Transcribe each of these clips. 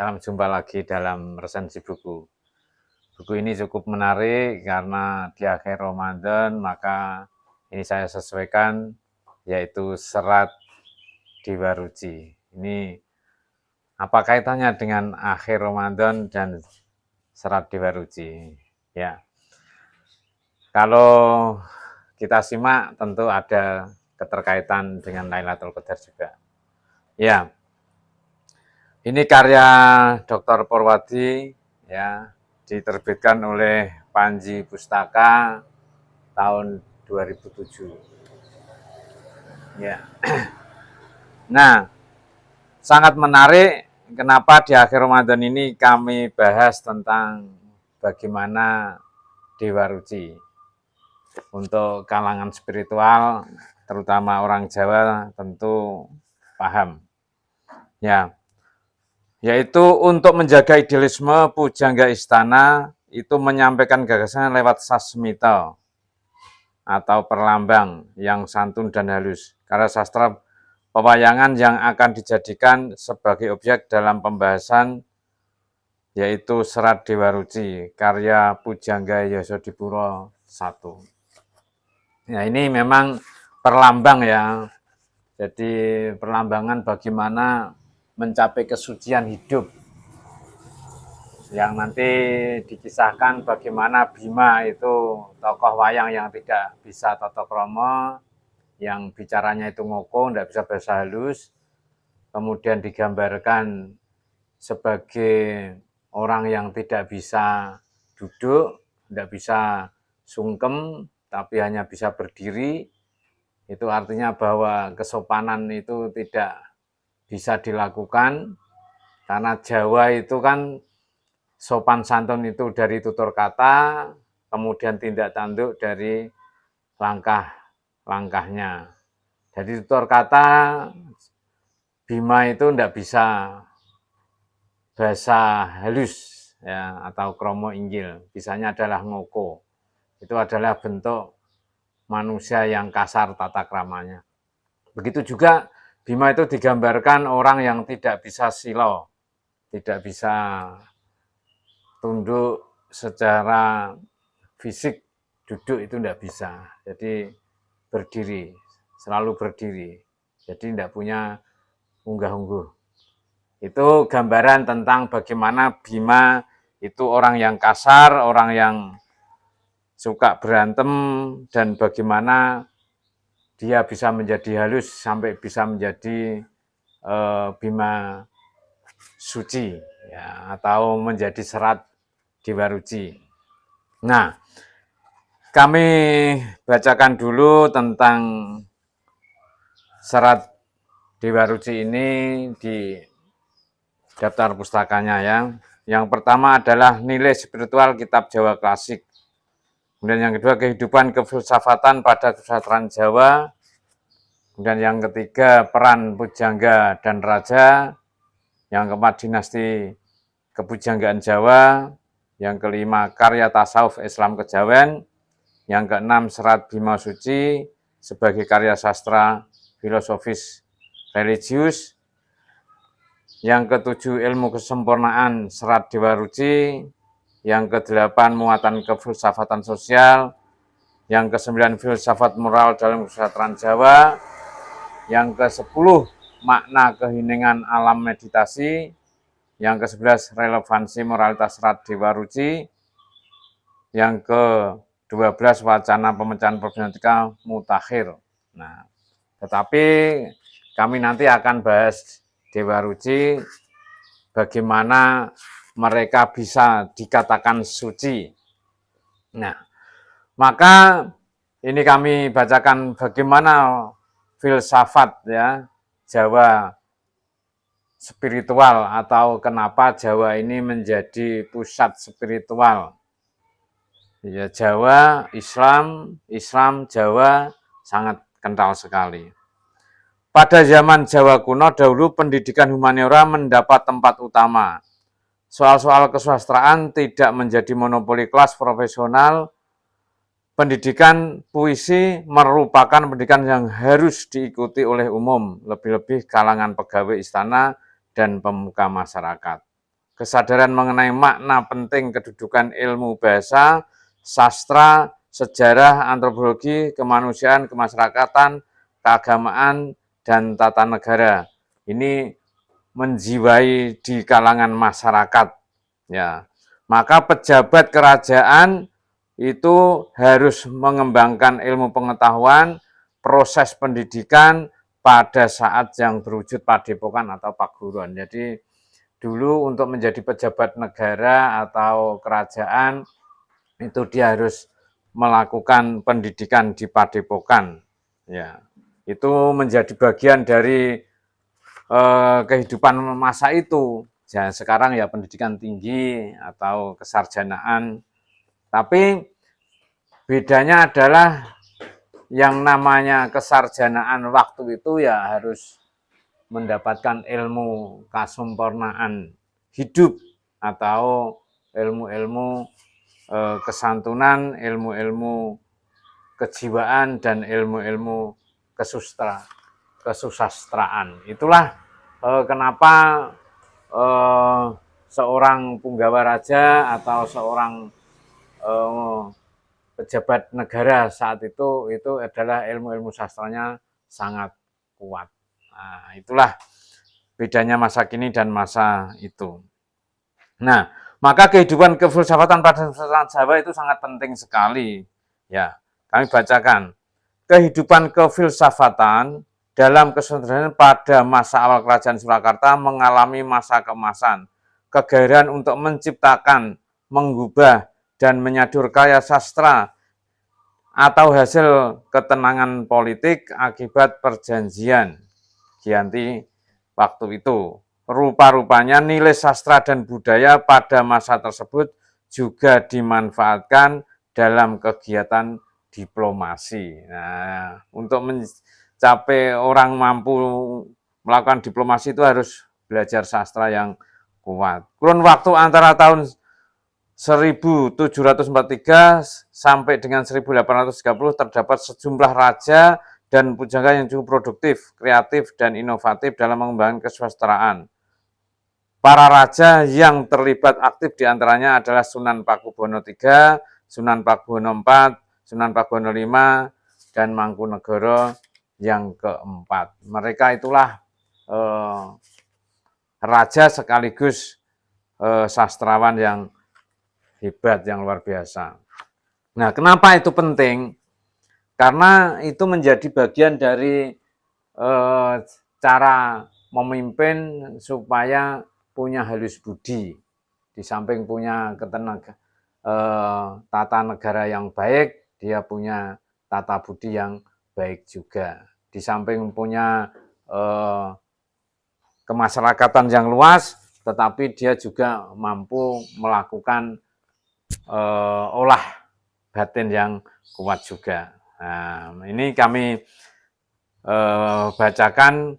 Salam jumpa lagi dalam resensi buku. Buku ini cukup menarik karena di akhir Ramadan, maka ini saya sesuaikan, yaitu Serat Dewa Ruci. Ini apa kaitannya dengan akhir Ramadan dan Serat Dewa Ruci? Ya, kalau kita simak tentu ada keterkaitan dengan Lailatul Qadar juga. Ya, ini karya Dr. Porwadi, ya, diterbitkan oleh Panji Pustaka tahun 2007. Ya. Nah, sangat menarik kenapa di akhir Ramadan ini kami bahas tentang bagaimana Dewa Ruci. Untuk kalangan spiritual, terutama orang Jawa tentu paham. Ya, yaitu untuk menjaga idealisme pujangga istana itu menyampaikan gagasan lewat sasmita atau perlambang yang santun dan halus. Karya sastra pewayangan yang akan dijadikan sebagai objek dalam pembahasan yaitu Serat Dewa Ruci karya Pujangga Yasodipuro I. Nah, ini memang perlambang ya. Jadi perlambangan bagaimana mencapai kesucian hidup, yang nanti dikisahkan bagaimana Bima itu tokoh wayang yang tidak bisa tata krama, yang bicaranya itu ngoko, tidak bisa bahasa halus, kemudian digambarkan sebagai orang yang tidak bisa duduk, tidak bisa sungkem, tapi hanya bisa berdiri. Itu artinya bahwa kesopanan itu tidak bisa dilakukan, karena Jawa itu kan sopan santun itu dari tutur kata, kemudian tindak tanduk dari langkah-langkahnya. Jadi tutur kata, Bima itu tidak bisa bahasa halus ya, atau kromo inggil, bisanya adalah ngoko. Itu adalah bentuk manusia yang kasar tata kramanya. Begitu juga Bima itu digambarkan orang yang tidak bisa sila, tidak bisa tunduk secara fisik, duduk itu tidak bisa. Jadi berdiri, selalu berdiri. Jadi tidak punya unggah-ungguh. Itu gambaran tentang bagaimana Bima itu orang yang kasar, orang yang suka berantem, dan bagaimana dia bisa menjadi halus sampai bisa menjadi Bima suci ya, atau menjadi Serat Dewa Ruci. Nah, kami bacakan dulu tentang Serat Dewa Ruci ini di daftar pustakanya ya. Yang pertama adalah nilai spiritual kitab Jawa klasik. Kemudian yang kedua, kehidupan kefilsafatan pada kesejahteraan Jawa. Kemudian yang ketiga, peran pujangga dan raja. Yang keempat, dinasti kepujanggaan Jawa. Yang kelima, karya tasawuf Islam kejawen. Yang keenam, Serat Bima Suci sebagai karya sastra filosofis religius. Yang ketujuh, ilmu kesempurnaan Serat Dewa Ruci. Yang kedelapan, muatan kefilsafatan sosial. Yang kesembilan, filsafat moral dalam kesejahteraan Jawa. Yang ke-10, makna keheningan alam meditasi. Yang ke-11, relevansi moralitas Serat Dewa Ruci. Yang ke-12, wacana pemecahan problematika mutakhir. Nah, tetapi kami nanti akan bahas Dewa Ruci, bagaimana mereka bisa dikatakan suci. Nah, maka ini kami bacakan bagaimana filsafat ya Jawa spiritual, atau kenapa Jawa ini menjadi pusat spiritual. Ya, Jawa, Islam, Jawa sangat kental sekali. Pada zaman Jawa kuno dahulu pendidikan humaniora mendapat tempat utama. Soal-soal kesusastraan tidak menjadi monopoli kelas profesional. Pendidikan puisi merupakan pendidikan yang harus diikuti oleh umum, lebih-lebih kalangan pegawai istana dan pemuka masyarakat. kesadaran mengenai makna penting kedudukan ilmu bahasa, sastra, sejarah, antropologi, kemanusiaan, kemasyarakatan, keagamaan, dan tata negara. Ini menjiwai di kalangan masyarakat. Ya, maka pejabat kerajaan itu harus mengembangkan ilmu pengetahuan, proses pendidikan pada saat yang berwujud padepokan atau paguruan. Jadi dulu untuk menjadi pejabat negara atau kerajaan itu dia harus melakukan pendidikan di padepokan. Ya, itu menjadi bagian dari kehidupan masa itu. Ya, sekarang ya pendidikan tinggi atau kesarjanaan. Tapi bedanya adalah yang namanya kesarjanaan waktu itu ya harus mendapatkan ilmu kasempurnaan hidup atau ilmu-ilmu kesantunan, ilmu-ilmu kejiwaan, dan ilmu-ilmu kesusastraan. Itulah kenapa seorang punggawa raja atau seorang pejabat negara saat itu adalah ilmu-ilmu sastranya sangat kuat. Nah, itulah bedanya masa kini dan masa itu. Nah, maka kehidupan kefilsafatan pada masyarakat Jawa itu sangat penting sekali. Ya, kami bacakan. Kehidupan kefilsafatan dalam kesederhanaan pada masa awal kerajaan Surakarta mengalami masa keemasan. Kegairan untuk menciptakan, mengubah, dan menyadur karya sastra atau hasil ketenangan politik akibat perjanjian Giyanti waktu itu. Rupa-rupanya nilai sastra dan budaya pada masa tersebut juga dimanfaatkan dalam kegiatan diplomasi. Nah, untuk mencapai orang mampu melakukan diplomasi itu harus belajar sastra yang kuat. Kurun waktu antara tahun 1743 sampai dengan 1830 terdapat sejumlah raja dan pujangga yang cukup produktif, kreatif, dan inovatif dalam mengembangkan kesusastraan. Para raja yang terlibat aktif diantaranya adalah Sunan Pakubuwono III, Sunan Pakubuwono IV, Sunan Pakubuwono V, dan Mangkunegara yang keempat. Mereka itulah raja sekaligus sastrawan yang hebat, yang luar biasa. Nah, kenapa itu penting? Karena itu menjadi bagian dari cara memimpin supaya punya halus budi, di samping punya tata negara yang baik, dia punya tata budi yang baik juga. Di samping punya kemasyarakatan yang luas, tetapi dia juga mampu melakukan olah batin yang kuat juga. Nah, ini kami bacakan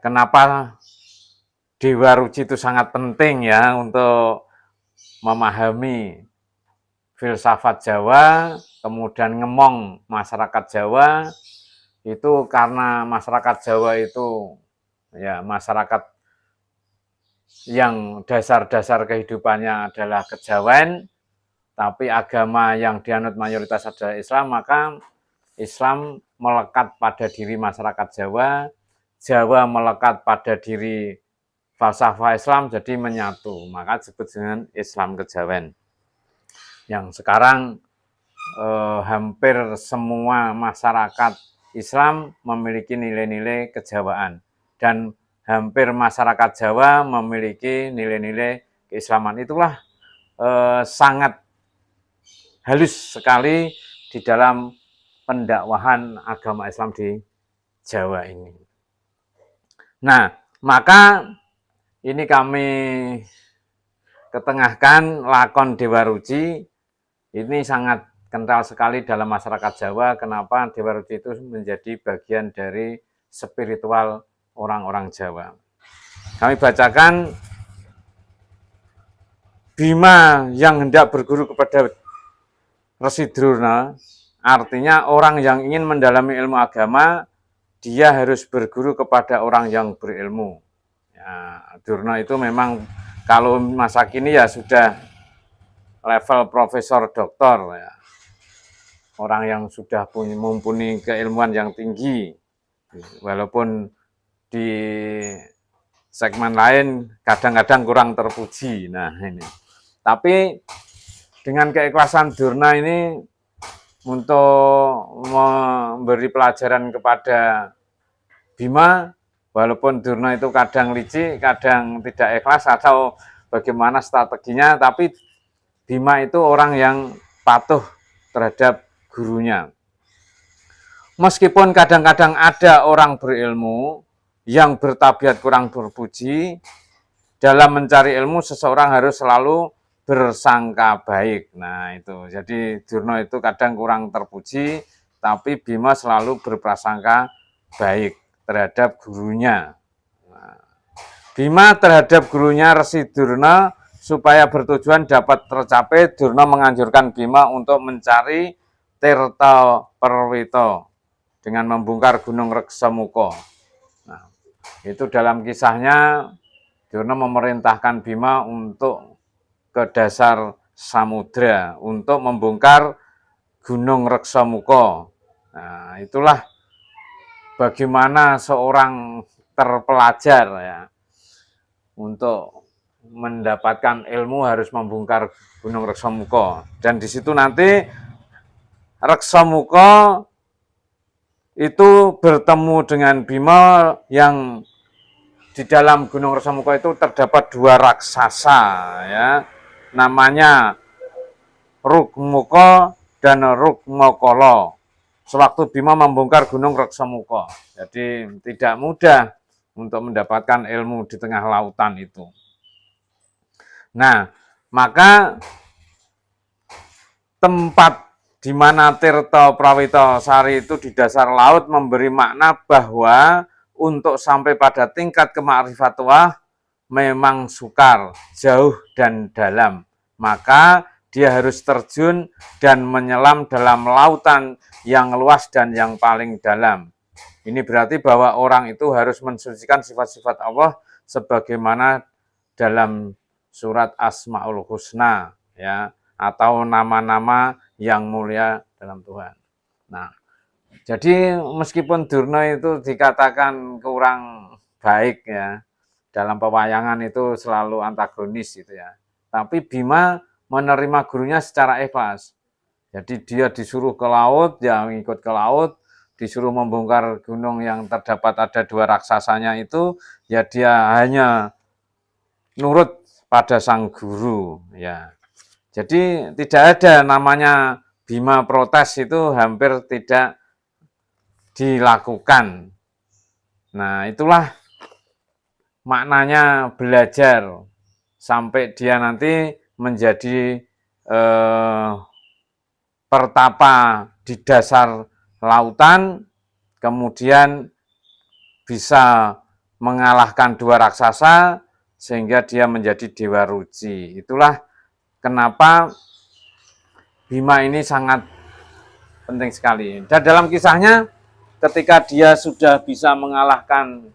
kenapa Dewa Ruci itu sangat penting ya untuk memahami filsafat Jawa, kemudian ngemong masyarakat Jawa. Itu karena masyarakat Jawa itu ya masyarakat yang dasar-dasar kehidupannya adalah kejawen, tapi agama yang dianut mayoritas adalah Islam, maka Islam melekat pada diri masyarakat Jawa, Jawa melekat pada diri falsafah Islam, jadi menyatu, maka disebut dengan Islam kejawen. Yang sekarang hampir semua masyarakat Islam memiliki nilai-nilai kejawaan, dan hampir masyarakat Jawa memiliki nilai-nilai keislaman. Itulah sangat halus sekali di dalam pendakwahan agama Islam di Jawa ini. Nah, maka ini kami ketengahkan lakon Dewa Ruci. Ini sangat kental sekali dalam masyarakat Jawa. Kenapa Dewa Ruci itu menjadi bagian dari spiritual orang-orang Jawa. Kami bacakan, Bima yang hendak berguru kepada Resi Drona, artinya orang yang ingin mendalami ilmu agama, dia harus berguru kepada orang yang berilmu. Ya, Durna itu memang Kalau masa kini ya sudah level profesor doktor ya. Orang yang sudah mumpuni keilmuan yang tinggi. Walaupun di segmen lain kadang-kadang kurang terpuji. Nah, ini. Tapi dengan keikhlasan Durna ini untuk memberi pelajaran kepada Bima, walaupun Durna itu kadang licik, kadang tidak ikhlas atau bagaimana strateginya, tapi Bima itu orang yang patuh terhadap gurunya. Meskipun kadang-kadang ada orang berilmu yang bertabiat kurang berpuji, dalam mencari ilmu seseorang harus selalu bersangka baik. Nah itu, jadi Durna itu kadang kurang terpuji, tapi Bima selalu berprasangka baik terhadap gurunya. Nah, Bima terhadap gurunya Resi Durna supaya bertujuan dapat tercapai, Durna menganjurkan Bima untuk mencari Tirta Perwito dengan membongkar Gunung Reksamuka. Nah, itu dalam kisahnya Durna memerintahkan Bima untuk ke dasar samudra untuk membongkar Gunung Reksamuka. Nah, itulah bagaimana seorang terpelajar ya untuk mendapatkan ilmu harus membongkar Gunung Reksamuka. Dan di situ nanti Reksamuka itu bertemu dengan Bima yang di dalam Gunung Reksamuka itu terdapat dua raksasa ya. Namanya Rukmuka dan Rukmakala. Sewaktu Bima membongkar Gunung Reksamuka. Jadi tidak mudah untuk mendapatkan ilmu di tengah lautan itu. Nah, maka tempat di mana Tirta Prawito Sari itu di dasar laut memberi makna bahwa untuk sampai pada tingkat kemakrifatuah memang sukar, jauh dan dalam. Maka dia harus terjun dan menyelam dalam lautan yang luas dan yang paling dalam. Ini berarti bahwa orang itu harus mensucikan sifat-sifat Allah sebagaimana dalam surat Asmaul Husna ya, atau nama-nama yang mulia dalam Tuhan. Nah, jadi meskipun Durna itu dikatakan kurang baik ya, dalam pewayangan itu selalu antagonis gitu ya. Tapi Bima menerima gurunya secara ikhlas. Jadi dia disuruh ke laut, ya ikut ke laut, disuruh membongkar gunung yang terdapat ada dua raksasanya itu, ya dia hanya nurut pada sang guru ya. Jadi tidak ada namanya Bima protes itu hampir tidak dilakukan. Nah, itulah maknanya belajar sampai dia nanti menjadi pertapa di dasar lautan, kemudian bisa mengalahkan dua raksasa sehingga dia menjadi Dewa Ruci. Itulah kenapa Bima ini sangat penting sekali. Dan dalam kisahnya ketika dia sudah bisa mengalahkan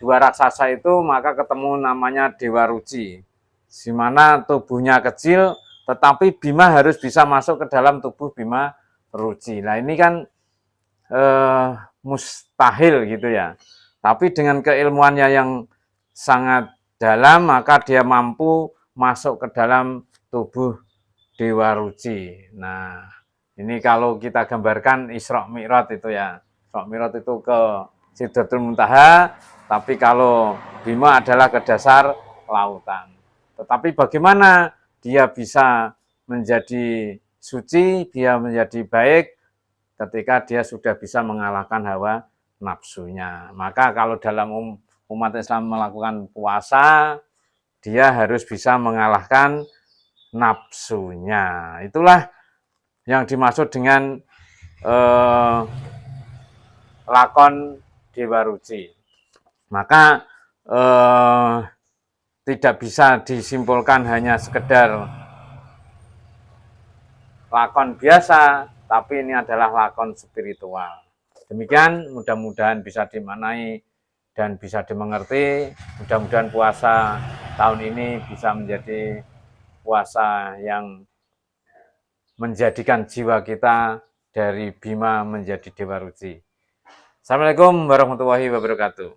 dua raksasa itu, maka ketemu namanya Dewa Ruci, di mana tubuhnya kecil, tetapi Bima harus bisa masuk ke dalam tubuh Bima Ruci. Nah ini kan mustahil gitu ya. Tapi dengan keilmuannya yang sangat dalam, maka dia mampu masuk ke dalam tubuh Dewa Ruci. Nah ini kalau kita gambarkan Isra Mi'raj itu ya. Isra Mi'raj itu ke Sidratul Muntaha, tapi kalau Bima adalah ke dasar lautan. Tetapi bagaimana dia bisa menjadi suci, dia menjadi baik ketika dia sudah bisa mengalahkan hawa nafsunya. Maka kalau dalam umat Islam melakukan puasa, dia harus bisa mengalahkan nafsunya. Itulah yang dimaksud dengan lakon Dewa Ruci. Maka tidak bisa disimpulkan hanya sekedar lakon biasa, tapi ini adalah lakon spiritual. Demikian, mudah-mudahan bisa dimaknai dan bisa dimengerti. Mudah-mudahan puasa tahun ini bisa menjadi puasa yang menjadikan jiwa kita dari Bima menjadi Dewa Ruci. Assalamualaikum warahmatullahi wabarakatuh.